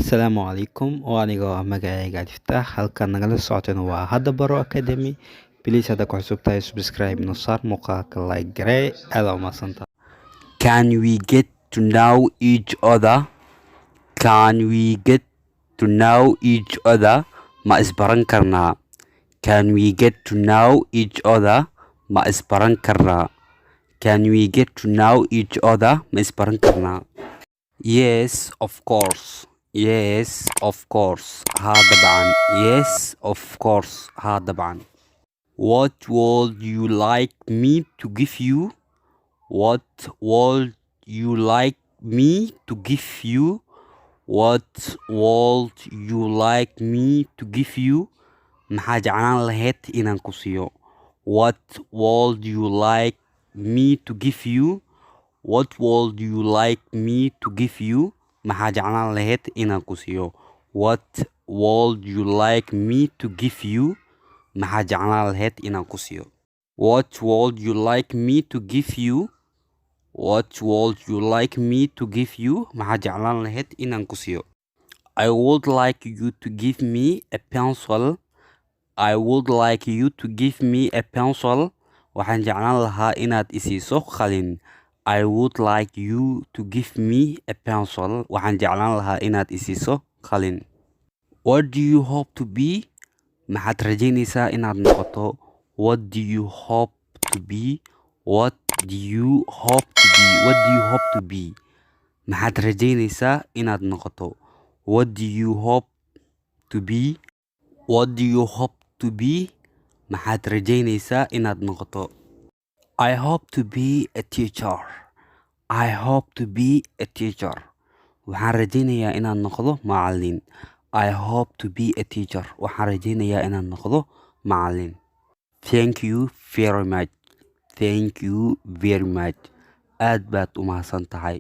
Asalaamu calaykum waa anigoo ah magacayga Qeybta halkan nagala socoteen waa hadda baro academy please hadda ku cusub tahay subscribe no saar muuqaalka like garee aad u mahadsantahay. Can we get to know each other? Can we get to know each other? Ma isbaran karnaa? Can we get to know each other? Ma isbaran karnaa? Can we get to know each other? Ma isbaran karnaa? Yes, of course. Yes, of course. ها طبعا. Yes, of course. ها طبعا. What would you like me to give you? What would you like me to give you? What would you like me to give you? maxaa jeclaan lahayd inaan ku siiyo? What would you like me to give you? What would you like me to give you? maxaa jeclaan lahayd inaan ku siiyo? What would you like me to give you? maxaa jeclaan lahayd inaan ku siiyo? What would you like me to give you? What would you like me to give you? maxaa jeclaan lahayd inaan ku siiyo? I would like you to give me a pencil. I would like you to give me a pencil. Waxaan jeclaan lahaa inaad i siiso qalin. I would like you to give me a pencil. Waxaan jeclaan lahaa inaad i siiso qalin. What do you hope to be? maxaad rajaynaysaa inaad noqoto? What do you hope to be? What do you hope to be? What do you hope to be? maxaad rajaynaysaa inaad noqoto? What do you hope to be? What do you hope to be? maxaad rajaynaysaa inaad noqoto? I hope to be a teacher. I hope to be a teacher. waxaan rajaynayaa inaan noqdo macallin. I hope to be a teacher. waxaan rajaynayaa inaan noqdo macallin. Thank you very much. Thank you very much. aad baad u mahadsan tahay.